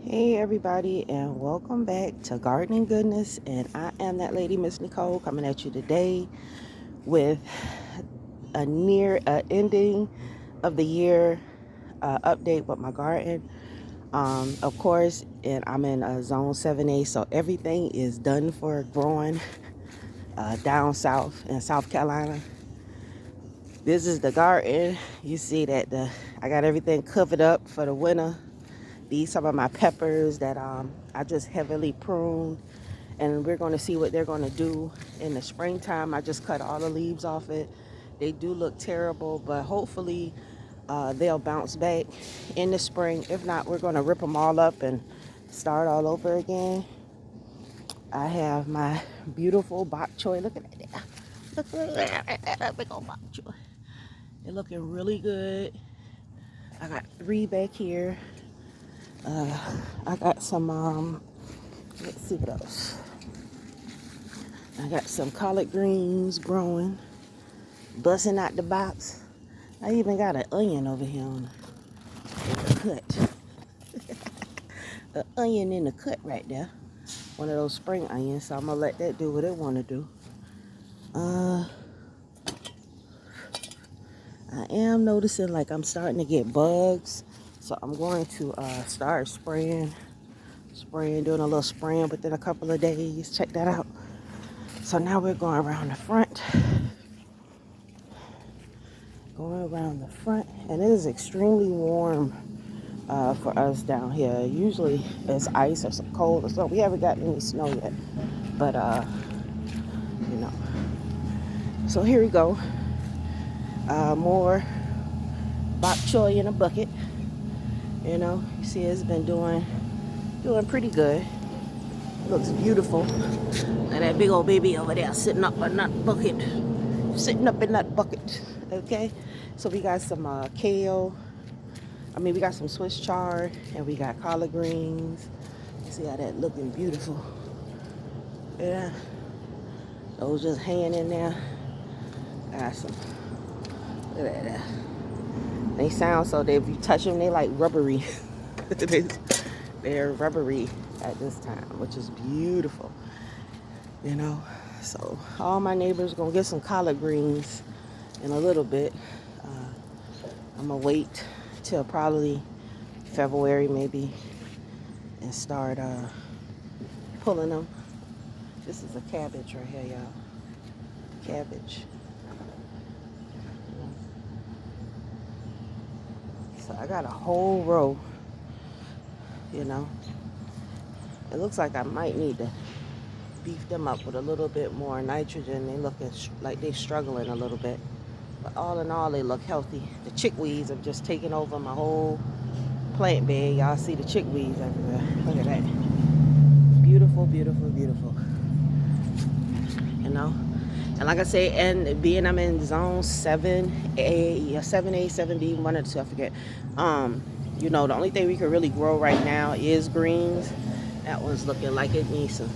Hey everybody, and welcome back to Gardening Goodness. And I am that lady, Miss Nicole, coming at you today with a near ending of the year update with my garden. Of course, and I'm in zone 7A, so everything is done for growing down south in South Carolina. This is the garden. You see that I got everything covered up for the winter. These are some of my peppers that I just heavily pruned, and we're going to see what they're going to do in the springtime. I just cut all the leaves off it. They do look terrible, but hopefully they'll bounce back in the spring. If not, we're going to rip them all up and start all over again. I have my beautiful bok choy. Look at that. Look at that big old bok choy. They're looking really good. I got 3 back here. I got some, let's see what else. I got some collard greens growing, busting out the box. I even got an onion over here on the cut. An onion in the cut right there. One of those spring onions, so I'm going to let that do what it want to do. I am noticing like I'm starting to get bugs, so I'm going to start spraying, doing a little spraying within a couple of days. Check that out. So now we're going around the front. And it is extremely warm for us down here. Usually it's ice or some cold or something. We haven't gotten any snow yet, but you know. So here we go. More bok choy in a bucket. You know, you see it's been doing pretty good. Looks beautiful. And that big old baby over there sitting up in that bucket. Okay, so we got some kale. We got some Swiss chard, and we got collard greens. You see how that looking beautiful? Yeah, those just hanging in there. Got some. Look at that. They sound so. If you touch them, they like rubbery. They're rubbery at this time, which is beautiful. You know, so all my neighbors gonna get some collard greens in a little bit. I'm gonna wait till probably February maybe and start pulling them. This is a cabbage right here, y'all. Cabbage. So I got a whole row, you know. It looks like I might need to beef them up with a little bit more nitrogen. They looking like they're struggling a little bit. But all in all, they look healthy. The chickweeds have just taken over my whole plant bed. Y'all see the chickweeds everywhere. Look at that. Beautiful, beautiful, beautiful. You know? And like I say, and being I'm in zone 7A, 7A, 7B, one of the two, I forget. You know, the only thing we can really grow right now is greens. That one's looking like it needs some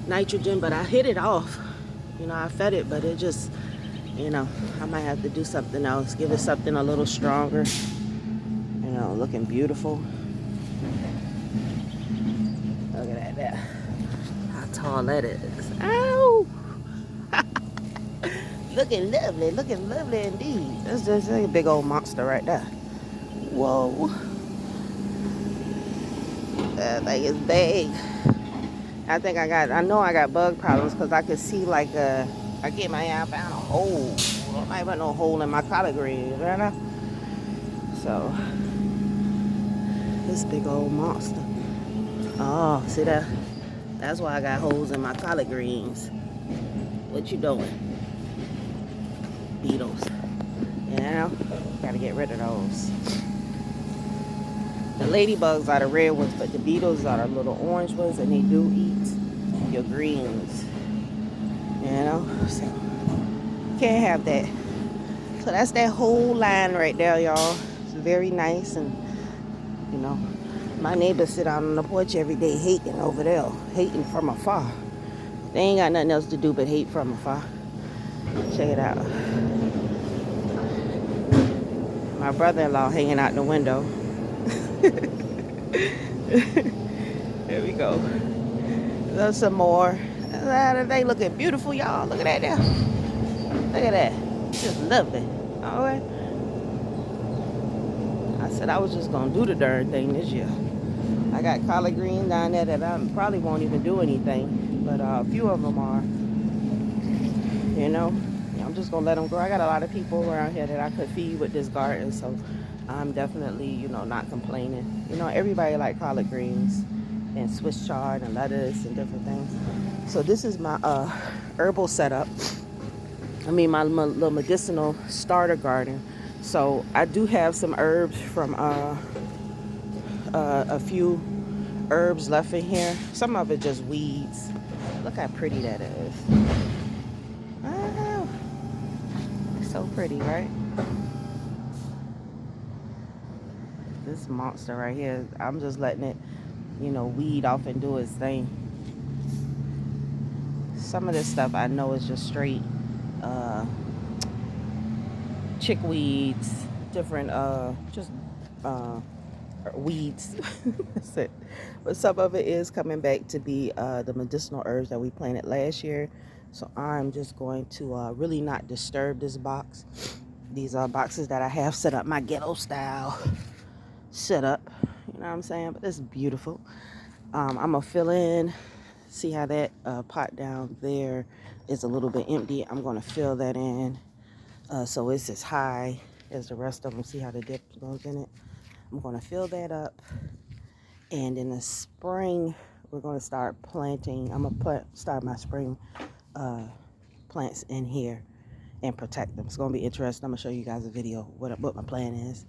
nitrogen, but I hit it off. You know, I fed it, but it just, you know, I might have to do something else. Give it something a little stronger. You know, looking beautiful. Look at that. How tall that is. Ow! Looking lovely indeed. That's just a big old monster right there. Whoa. That thing is big. I know I got bug problems because I could see like I get my eye, I found a hole. There might be no hole in my collard greens, right? So this big old monster. Oh, see that? That's why I got holes in my collard greens. What you doing? Beetles. You know? Gotta get rid of those. The ladybugs are the red ones, but the beetles are the little orange ones, and they do eat your greens. You know? So, can't have that. So that's that whole line right there, y'all. It's very nice, and, you know, my neighbors sit out on the porch every day hating over there, hating from afar. They ain't got nothing else to do but hate from afar. Check it out. My brother-in-law hanging out the window. There we go. There's some more. They looking beautiful, y'all. Look at that there. Look at that. Just lovely. All right. I said I was just going to do the darn thing this year. I got collard greens down there that I probably won't even do anything. But a few of them are. You know. I'm just going to let them grow. I got a lot of people around here that I could feed with this garden. So I'm definitely, not complaining. Everybody like collard greens and Swiss chard and lettuce and different things. So this is my herbal setup. My little medicinal starter garden. So I do have some herbs from a few herbs left in here. Some of it just weeds. Look how pretty that is. Wow. So pretty, right? This monster right here, I'm just letting it, weed off and do its thing. Some of this stuff I know is just straight chickweeds, different weeds. That's it. But some of it is coming back to be the medicinal herbs that we planted last year. So I'm just going to really not disturb this box. These are boxes that I have set up, my ghetto style setup. You know what I'm saying? But it's beautiful. I'm gonna fill in. See how that pot down there is a little bit empty. I'm gonna fill that in so it's as high as the rest of them. See how the dip goes in it? I'm gonna fill that up, and in the spring we're gonna start planting. I'm gonna start my spring plants in here and protect them. It's gonna be interesting. I'm gonna show you guys a video what my plan is.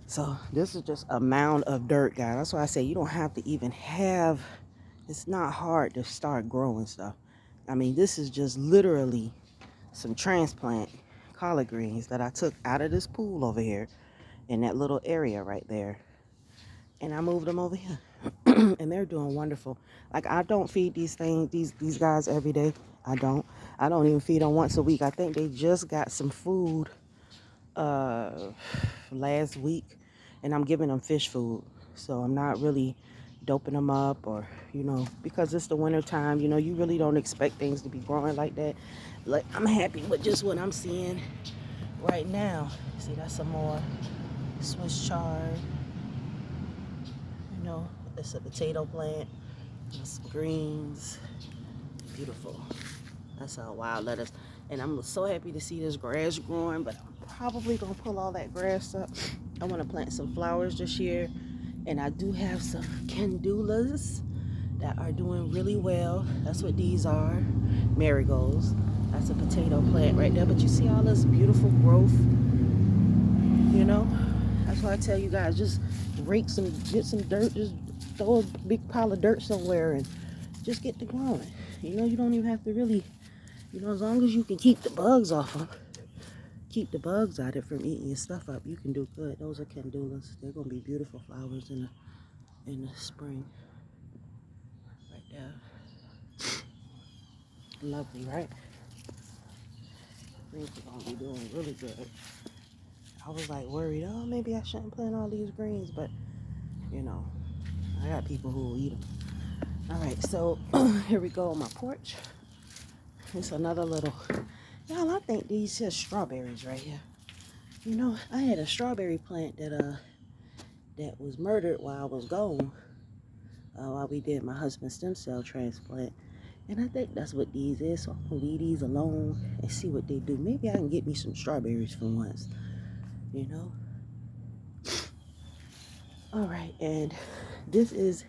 So this is just a mound of dirt, guys. That's why I say you don't have to even have, it's not hard to start growing stuff. This is just literally some transplant collard greens that I took out of this pool over here in that little area right there. And I moved them over here. And they're doing wonderful. Like, I don't feed these guys every day. I don't even feed them once a week. I think they just got some food last week, and I'm giving them fish food. So I'm not really doping them up, or because it's the winter time, you really don't expect things to be growing like that. Like, I'm happy with just what I'm seeing right now. See, that's some more Swiss chard. It's a potato plant. There's some greens. Beautiful. That's a wild lettuce. And I'm so happy to see this grass growing, but I'm probably going to pull all that grass up. I want to plant some flowers this year. And I do have some candulas that are doing really well. That's what these are. Marigolds. That's a potato plant right there. But you see all this beautiful growth? That's why I tell you guys, just get some dirt, just throw a big pile of dirt somewhere and just get to growing. You don't even have to really, as long as you can keep the bugs off them, keep the bugs out of it from eating your stuff up, you can do good. Those are candulas. They're going to be beautiful flowers in the spring. Right there. Lovely, right? I think we're going to be doing really good. I was like worried, maybe I shouldn't plant all these greens, but I got people who will eat them. All right, so here we go on my porch. It's another little, y'all, I think these are strawberries right here. I had a strawberry plant that was murdered while I was gone, while we did my husband's stem cell transplant. And I think that's what these is. So I'm going to leave these alone and see what they do. Maybe I can get me some strawberries for once, All right, and this is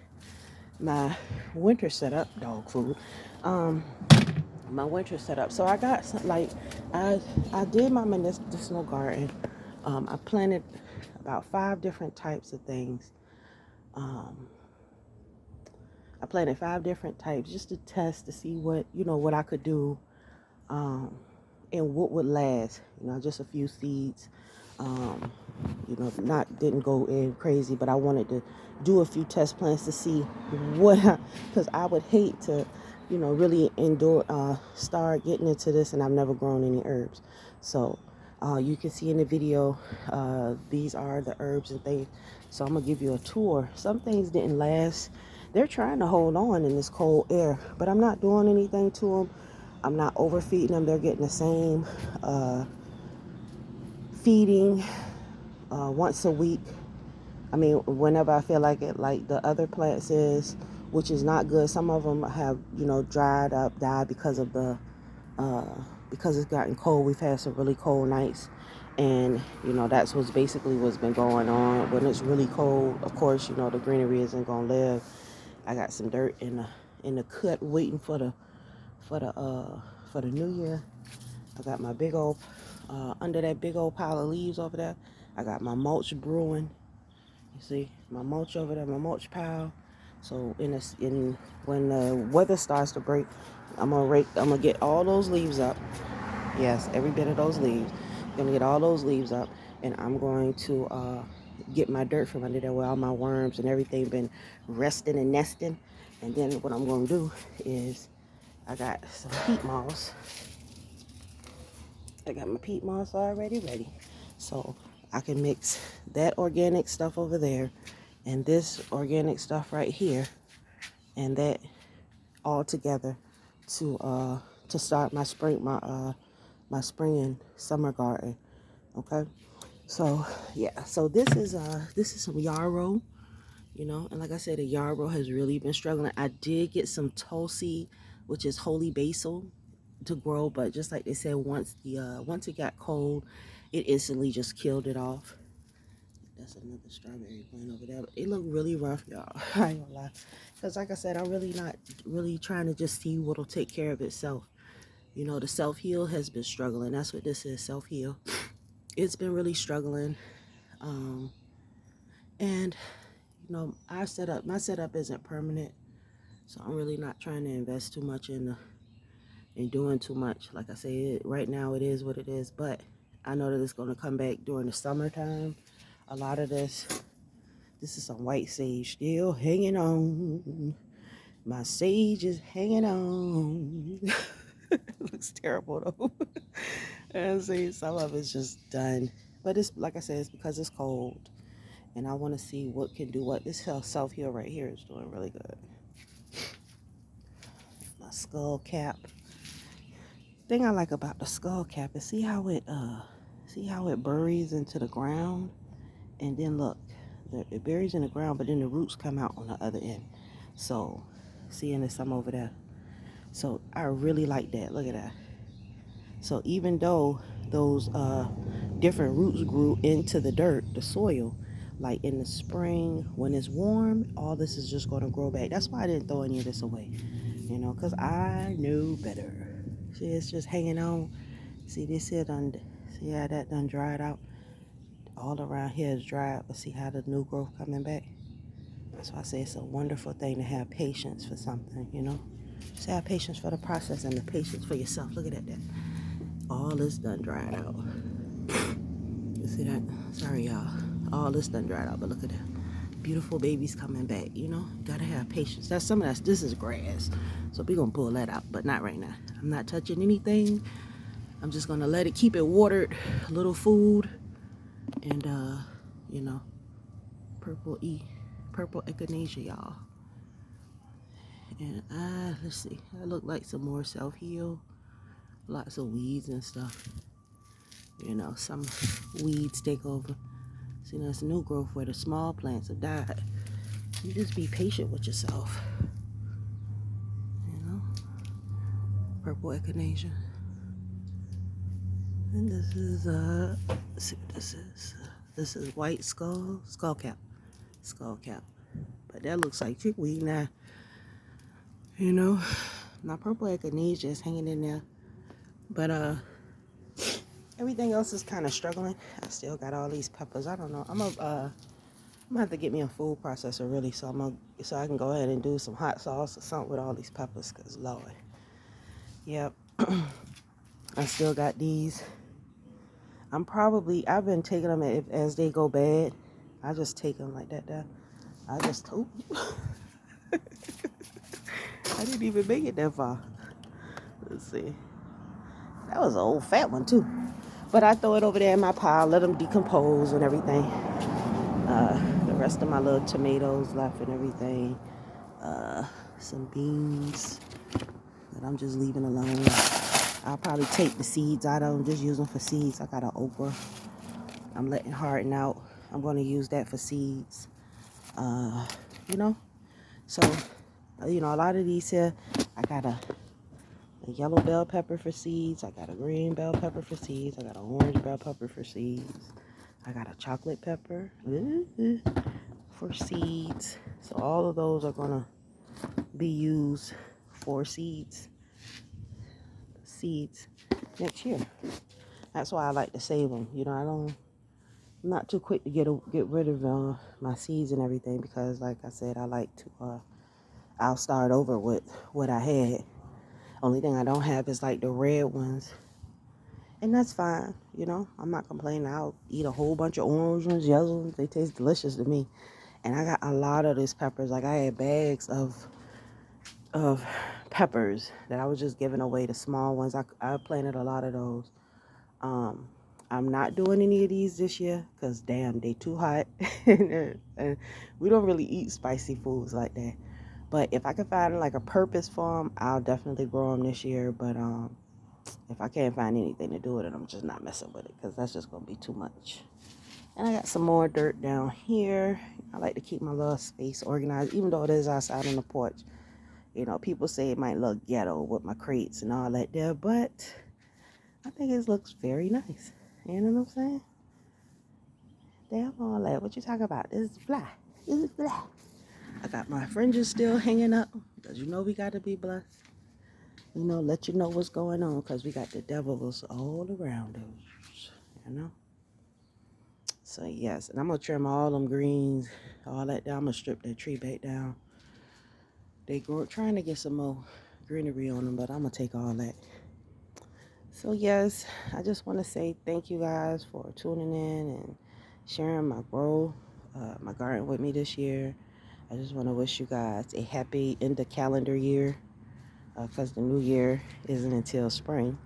my winter setup, dog food. My winter setup. So I got some, I did my medicinal garden. I planted about 5 different types of things. I planted 5 different types just to test to see what I could do, and what would last. Just a few seeds. Didn't go in crazy, but I wanted to do a few test plants to see because I would hate to, really start getting into this and I've never grown any herbs. So You can see in the video, these are the herbs and things. So I'm going to give you a tour. Some things didn't last. They're trying to hold on in this cold air, but I'm not doing anything to them. I'm not overfeeding them. They're getting the same feeding once a week. I mean, whenever I feel like it, like the other plants is, which is not good. Some of them have, dried up, died because of because it's gotten cold. We've had some really cold nights, and that's what's been going on. When it's really cold, of course, the greenery isn't gonna live. I got some dirt in the cut waiting for the new year. I got my big old under that big old pile of leaves over there. I got my mulch brewing. You see my mulch over there, my mulch pile. So when the weather starts to break, I'm gonna get all those leaves up. Yes, every bit of those leaves. I'm gonna get all those leaves up, and I'm going to get my dirt from under there where all my worms and everything been resting and nesting. And then what I'm gonna do is I got some peat moss. I got my peat moss already ready. So I can mix that organic stuff over there and this organic stuff right here and that all together to start my spring and summer garden. Okay. So yeah, so this is some yarrow, and like I said, the yarrow has really been struggling. I did get some tulsi, which is holy basil, to grow, but just like they said, once it got cold, it instantly just killed it off. That's another strawberry plant over there, but it look really rough, y'all. I ain't gonna lie, because like I said, I'm really not really trying to just see what'll take care of itself. The self-heal has been struggling. That's what this is, self-heal. It's been really struggling, and my setup isn't permanent, so I'm really not trying to invest too much in doing too much. Like I say, right now it is what it is, but I know that it's going to come back during the summertime. A lot of this is some white sage still hanging on. My sage is hanging on. It looks terrible though. And see, some of it's just done, but it's like I said, it's because it's cold, and I want to see what can do what. This self-heal right here is doing really good. My skull cap. Thing I like about the skull cap is see how it buries into the ground, and then look, it buries in the ground, but then the roots come out on the other end. So seeing there's some over there, so I really like that. Look at that. So even though those different roots grew into the dirt, the soil, like in the spring when it's warm, all this is just going to grow back. That's why I didn't throw any of this away, because I knew better. See, it's just hanging on. See this here see how that done dried out. All around here is dried, but see how the new growth coming back. So I say it's a wonderful thing to have patience for something, Just have patience for the process and the patience for yourself. Look at that. All this done dried out. You see that? Sorry, y'all. All this done dried out, but look at that. Beautiful babies coming back, Gotta have patience. This is grass. So we're gonna pull that out, but not right now. I'm not touching anything. I'm just gonna let it, keep it watered, a little food, and purple echinacea, y'all. And let's see. I look like some more self-heal. Lots of weeds and stuff. Some weeds take over. See, that's new growth where the small plants have died. You just be patient with yourself. Purple echinacea. And this is let's see what this is. This is white skull cap. But that looks like chickweed now. My purple echinacea is hanging in there. But everything else is kind of struggling. I still got all these peppers. I don't know. I'm gonna have to get me a food processor really, so I can go ahead and do some hot sauce or something with all these peppers. Cause Lord, yep. I still got these. I've been taking them as they go bad. I just take them like that there. I didn't even make it that far. Let's see. That was an old fat one too. But I throw it over there in my pile, let them decompose and everything. The rest of my little tomatoes left and everything. Some beans that I'm just leaving alone. I'll probably take the seeds out of them, just use them for seeds. I got an okra I'm letting harden out. I'm going to use that for seeds. You know, so, a lot of these here, I got a yellow bell pepper for seeds. I got a green bell pepper for seeds. I got an orange bell pepper for seeds. I got a chocolate pepper for seeds. So all of those are going to be used for seeds next year. That's why I like to save them. I'm not too quick to get rid of my seeds and everything, because like I said, I like to I'll start over with what I had. Only thing I don't have is like the red ones, and that's fine. I'm not complaining. I'll eat a whole bunch of orange ones, yellow ones. They taste delicious to me. And I got a lot of these peppers. Like, I had bags of peppers that I was just giving away, the small ones. I planted a lot of those. I'm not doing any of these this year because, damn, they too hot. And we don't really eat spicy foods like that. But if I can find like a purpose for them, I'll definitely grow them this year. But if I can't find anything to do with it, I'm just not messing with it, because that's just going to be too much. And I got some more dirt down here. I like to keep my little space organized, even though it is outside on the porch. People say it might look ghetto with my crates and all that there, but I think it looks very nice. You know what I'm saying? Damn all that. What you talking about? This is fly. This is fly. I got my fringes still hanging up, because we got to be blessed. Let you know what's going on, because we got the devils all around us. So yes, and I'm going to trim all them greens, all that down. I'm going to strip that tree back down. They trying to get some more greenery on them, but I'm going to take all that. So yes, I just want to say thank you guys for tuning in and sharing my my garden with me this year. I just want to wish you guys a happy end of calendar year, because the new year isn't until spring.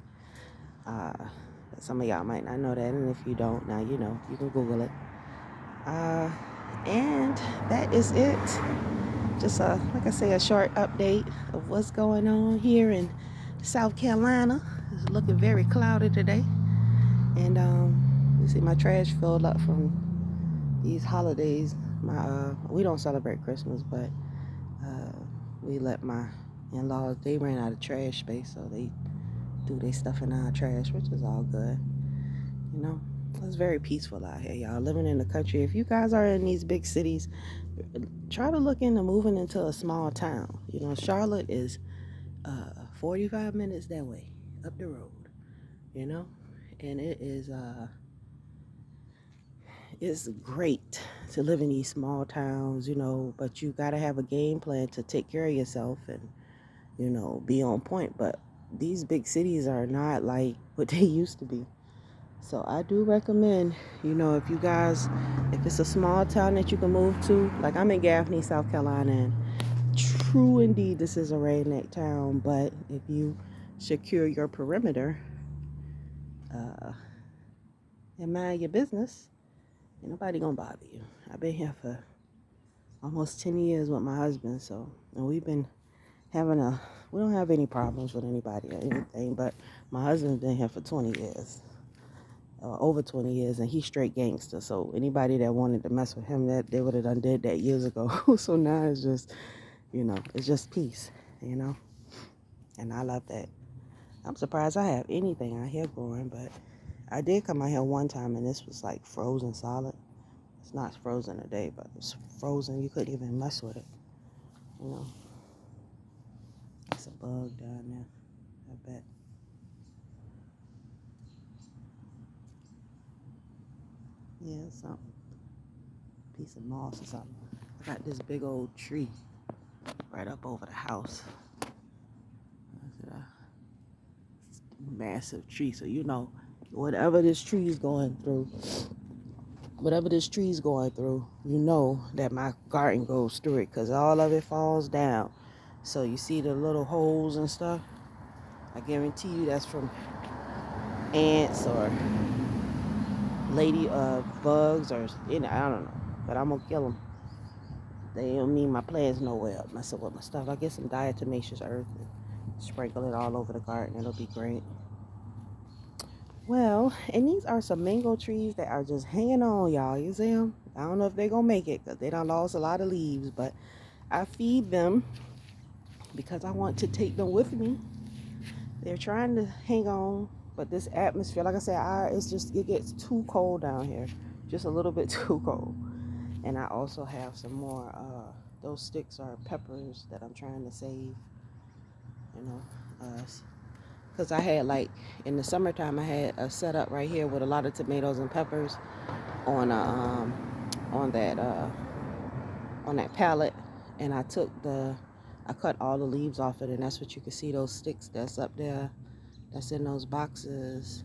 Some of y'all might not know that, and if you don't, now you know. You can Google it. And that is it. Just like I say, a short update of what's going on here in South Carolina. It's looking very cloudy today, and you see my trash filled up from these holidays. We don't celebrate Christmas, but we let my in-laws, they ran out of trash space, so they do their stuff in our trash, which is all good. It's very peaceful out here, y'all. Living in the country. If you guys are in these big cities, try to look into moving into a small town. Charlotte is 45 minutes that way, up the road, and it is it's great to live in these small towns, but you got to have a game plan to take care of yourself and, be on point. But these big cities are not like what they used to be. So I do recommend, if it's a small town that you can move to, like I'm in Gaffney, South Carolina, and true indeed, this is a redneck town, but if you secure your perimeter and mind your business, ain't nobody gonna bother you. I've been here for almost 10 years with my husband, and we've been we don't have any problems with anybody or anything, but my husband's been here for 20 years. Over 20 years, and he's straight gangster. So anybody that wanted to mess with him, that they would have done did that years ago. So now it's just, it's just peace, and I love that. I'm surprised I have anything out here growing, but I did come out here one time, and this was like frozen solid. It's not frozen today, but it's frozen. You couldn't even mess with it. It's a bug down there, I bet. Yeah, something. Piece of moss or something. I got this big old tree right up over the house. It's a massive tree. So whatever this tree is going through, that my garden goes through it, because all of it falls down. So you see the little holes and stuff. I guarantee you that's from ants or lady bugs or, you know, I don't know. But I'm going to kill them. They don't mean my plants nowhere. Mess up with my stuff. I get some diatomaceous earth and sprinkle it all over the garden. It'll be great. Well, and these are some mango trees that are just hanging on, y'all. You see them? I don't know if they're going to make it because they done lost a lot of leaves. But I feed them because I want to take them with me. They're trying to hang on. But this atmosphere, like I said, it gets too cold down here. Just a little bit too cold. And I also have some more, those sticks are peppers that I'm trying to save, you know, because I had, like, in the summertime, I had a setup right here with a lot of tomatoes and peppers on that pallet, and I cut all the leaves off it, and that's what you can see, those sticks that's up there, that's in those boxes.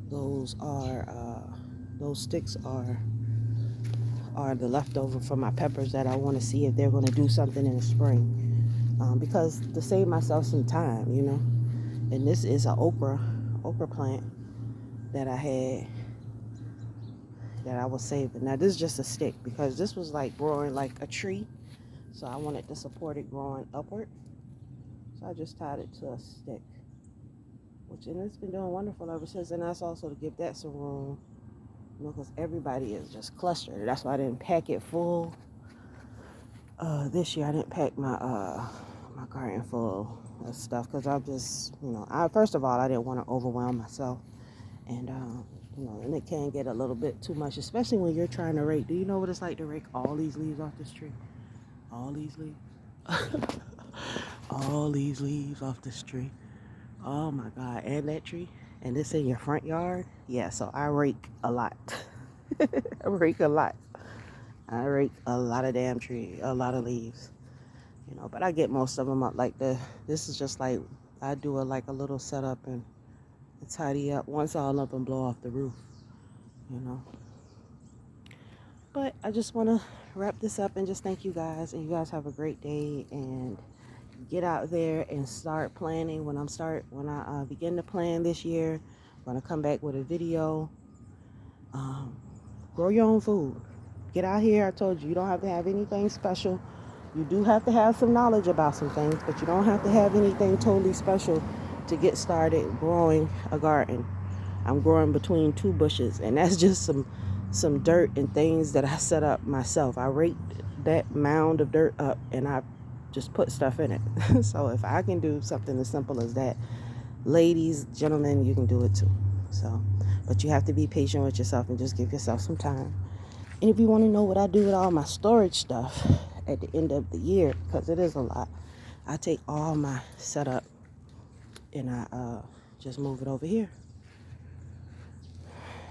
Those sticks are the leftover from my peppers that I want to see if they're going to do something in the spring, because to save myself some time, you know. And this is an okra plant that I had that I was saving. Now this is just a stick because this was like growing like a tree, so I wanted to support it growing upward, so I just tied it to a stick, and it's been doing wonderful ever since. And that's also to give that some room, you know, because everybody is just clustered. That's why I didn't pack it full. This year I didn't pack my garden full of stuff because I just, you know, first of all, I didn't want to overwhelm myself, and you know, and it can get a little bit too much, especially when you're trying to rake. Do you know what it's like to rake all these leaves off this tree? All these leaves. All these leaves off this tree. Oh my God. And that tree. And this in your front yard. Yeah, so I rake a lot. I rake a lot. I rake a lot of damn tree, a lot of leaves. You know, but I get most of them up. Like this is just like, I do a little setup and tidy up once all of them blow off the roof, you know. But I just want to wrap this up and just thank you guys, and you guys have a great day, and get out there and start planning. When I begin to plan this year, I'm going to come back with a video. Grow your own food. Get out here. I told you, you don't have to have anything special. You do have to have some knowledge about some things, but you don't have to have anything totally special to get started growing a garden. I'm growing between two bushes, and that's just some dirt and things that I set up myself. I raked that mound of dirt up, and I just put stuff in it. So if I can do something as simple as that, ladies, gentlemen, you can do it too. So, but you have to be patient with yourself and just give yourself some time. And if you want to know what I do with all my storage stuff at the end of the year, because it is a lot, I take all my setup and I just move it over here.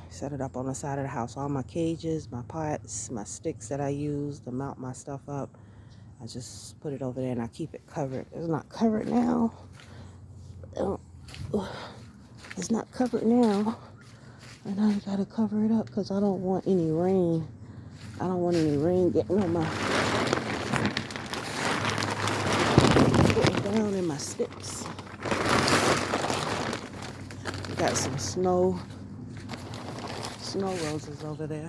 Set it up on the side of the house. All my cages, my pots, my sticks that I use to mount my stuff up, I just put it over there and I keep it covered. It's not covered now. It's not covered now. And I gotta cover it up because I don't want any rain. I don't want any rain getting down in my sticks. We got some snow roses over there.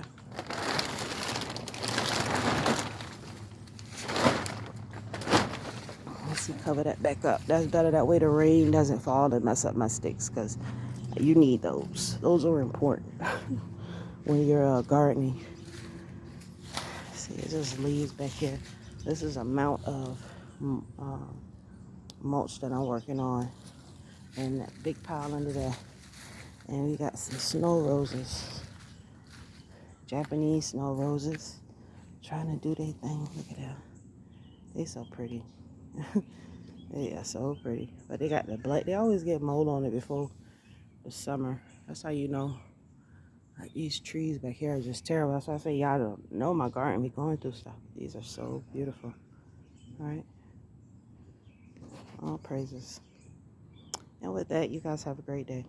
Let's see, cover that back up. That's better. That way the rain doesn't fall and mess up my sticks, because you need those. Those are important when you're gardening. See, it just leaves back here. This is a mount of mulch that I'm working on, and that big pile under there. And we got some snow roses, Japanese snow roses, trying to do their thing. Look at that. They so pretty. They are so pretty. But they got the black. They always get mold on it before the summer. That's how you know. Like, these trees back here are just terrible. That's why I say y'all don't know my garden be going through stuff. These are so beautiful. All right. All praises. And with that, you guys have a great day.